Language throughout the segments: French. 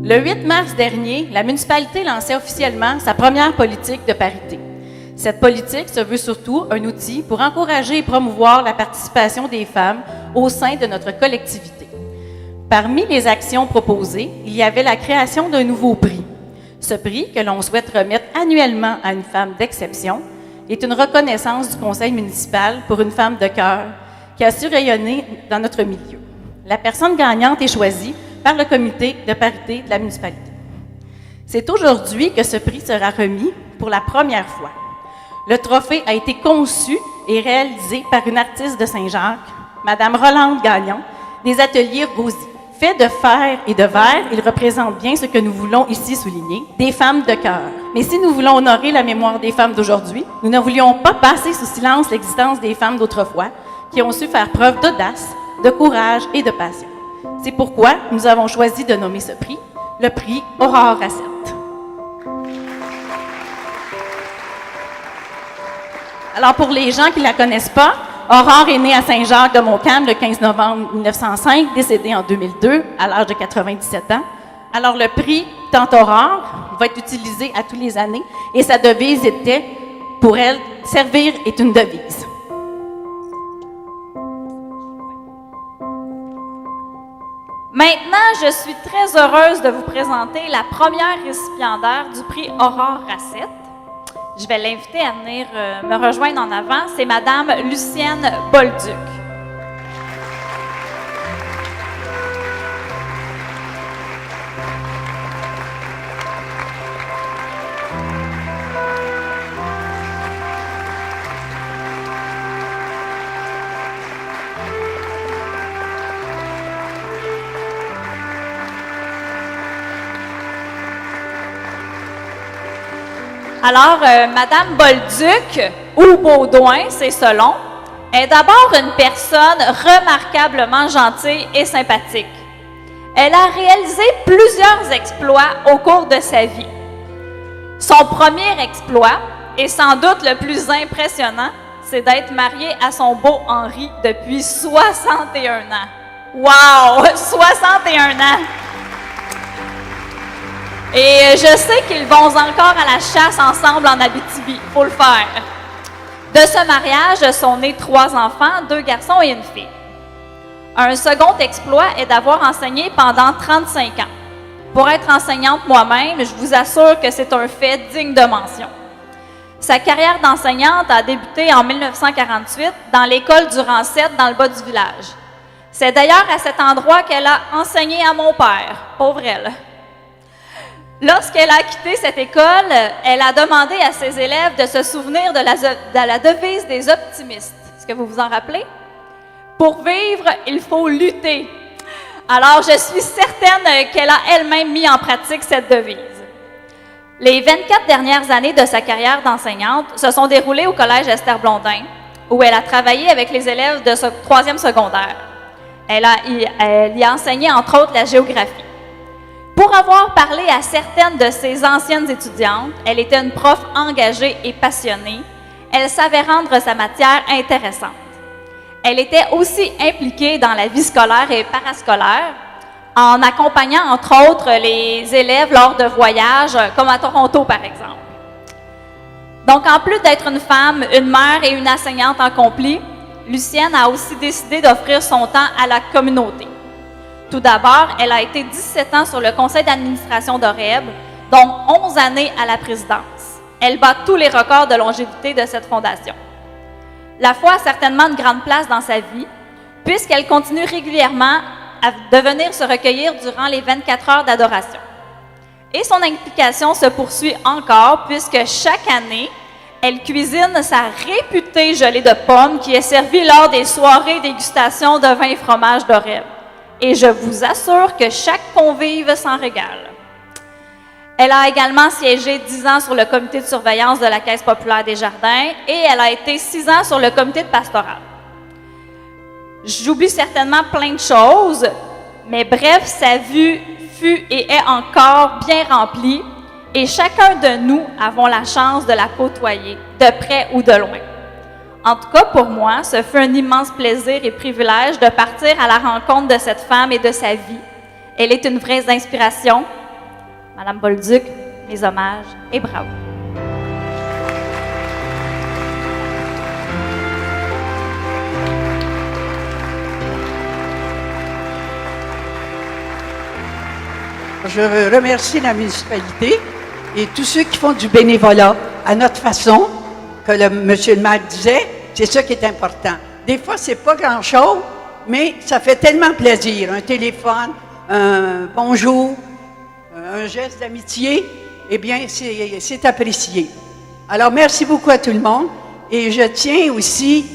Le 8 mars dernier, la municipalité lançait officiellement sa première politique de parité. Cette politique se veut surtout un outil pour encourager et promouvoir la participation des femmes au sein de notre collectivité. Parmi les actions proposées, il y avait la création d'un nouveau prix. Ce prix, que l'on souhaite remettre annuellement à une femme d'exception, est une reconnaissance du conseil municipal pour une femme de cœur qui a su rayonner dans notre milieu. La personne gagnante est choisie par le comité de parité de la municipalité. C'est aujourd'hui que ce prix sera remis pour la première fois. Le trophée a été conçu et réalisé par une artiste de Saint-Jacques, Madame Rolande Gagnon, des ateliers Rosie. Fait de fer et de verre, il représente bien ce que nous voulons ici souligner, des femmes de cœur. Mais si nous voulons honorer la mémoire des femmes d'aujourd'hui, nous ne voulions pas passer sous silence l'existence des femmes d'autrefois qui ont su faire preuve d'audace, de courage et de passion. C'est pourquoi nous avons choisi de nommer ce prix le prix Aurore Racette. Alors, pour les gens qui ne la connaissent pas, Aurore est née à Saint-Jacques-de-Montcalm le 15 novembre 1905, décédée en 2002 à l'âge de 97 ans. Alors, le prix Tant Aurore va être utilisé à tous les années et sa devise était, pour elle, « Servir est une devise ». Maintenant, je suis très heureuse de vous présenter la première récipiendaire du prix Aurore Racette. Je vais l'inviter à venir me rejoindre en avant. C'est Madame Lucienne Bolduc. Alors, Madame Bolduc, ou Baudouin, c'est selon, est d'abord une personne remarquablement gentille et sympathique. Elle a réalisé plusieurs exploits au cours de sa vie. Son premier exploit, et sans doute le plus impressionnant, c'est d'être mariée à son beau Henri depuis 61 ans. Wow! 61 ans! Et je sais qu'ils vont encore à la chasse ensemble en Abitibi. Il faut le faire. De ce mariage sont nés 3 enfants, 2 garçons et une fille. Un second exploit est d'avoir enseigné pendant 35 ans. Pour être enseignante moi-même, je vous assure que c'est un fait digne de mention. Sa carrière d'enseignante a débuté en 1948 dans l'école du Rang 7 dans le bas du village. C'est d'ailleurs à cet endroit qu'elle a enseigné à mon père. Pauvre elle. Lorsqu'elle a quitté cette école, elle a demandé à ses élèves de se souvenir de la devise des optimistes. Est-ce que vous vous en rappelez? Pour vivre, il faut lutter. Alors, je suis certaine qu'elle a elle-même mis en pratique cette devise. Les 24 dernières années de sa carrière d'enseignante se sont déroulées au collège Esther Blondin, où elle a travaillé avec les élèves de 3e secondaire. Elle y a enseigné, entre autres, la géographie. Pour avoir parlé à certaines de ses anciennes étudiantes, elle était une prof engagée et passionnée. Elle savait rendre sa matière intéressante. Elle était aussi impliquée dans la vie scolaire et parascolaire, en accompagnant, entre autres, les élèves lors de voyages, comme à Toronto, par exemple. Donc, en plus d'être une femme, une mère et une enseignante accomplie, Lucienne a aussi décidé d'offrir son temps à la communauté. Tout d'abord, elle a été 17 ans sur le conseil d'administration d'Oreb, dont 11 années à la présidence. Elle bat tous les records de longévité de cette fondation. La foi a certainement une grande place dans sa vie, puisqu'elle continue régulièrement de venir se recueillir durant les 24 heures d'adoration. Et son implication se poursuit encore, puisque chaque année, elle cuisine sa réputée gelée de pommes qui est servie lors des soirées dégustation de vin et fromage d'Oreb. Et je vous assure que chaque convive s'en régale. Elle a également siégé 10 ans sur le comité de surveillance de la Caisse populaire des Jardins et elle a été 6 ans sur le comité de pastoral. J'oublie certainement plein de choses, mais bref, sa vie fut et est encore bien remplie et chacun de nous avons la chance de la côtoyer, de près ou de loin. En tout cas, pour moi, ce fut un immense plaisir et privilège de partir à la rencontre de cette femme et de sa vie. Elle est une vraie inspiration, Madame Bolduc, mes hommages et bravo. Je remercie la municipalité et tous ceux qui font du bénévolat à notre façon, que monsieur le maire disait, c'est ça qui est important. Des fois, c'est pas grand-chose, mais ça fait tellement plaisir. Un téléphone, un bonjour, un geste d'amitié, eh bien, c'est apprécié. Alors, merci beaucoup à tout le monde. Et je tiens aussi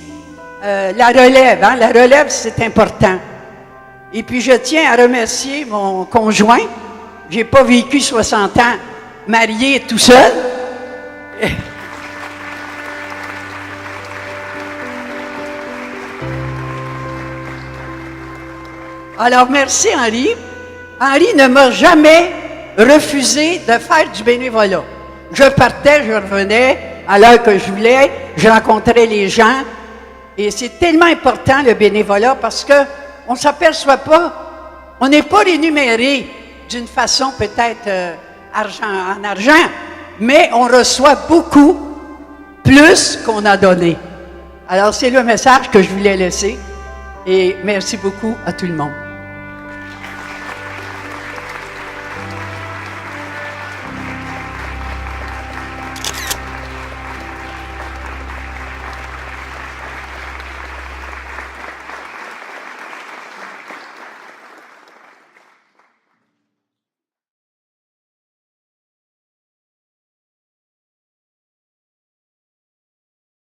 la relève. Hein? La relève, c'est important. Et puis, je tiens à remercier mon conjoint. J'ai pas vécu 60 ans marié tout seul. Alors, merci Henri. Henri ne m'a jamais refusé de faire du bénévolat. Je partais, je revenais à l'heure que je voulais, je rencontrais les gens. Et c'est tellement important le bénévolat parce que on ne s'aperçoit pas, on n'est pas rémunéré d'une façon peut-être en argent, mais on reçoit beaucoup plus qu'on a donné. Alors, c'est le message que je voulais laisser et merci beaucoup à tout le monde.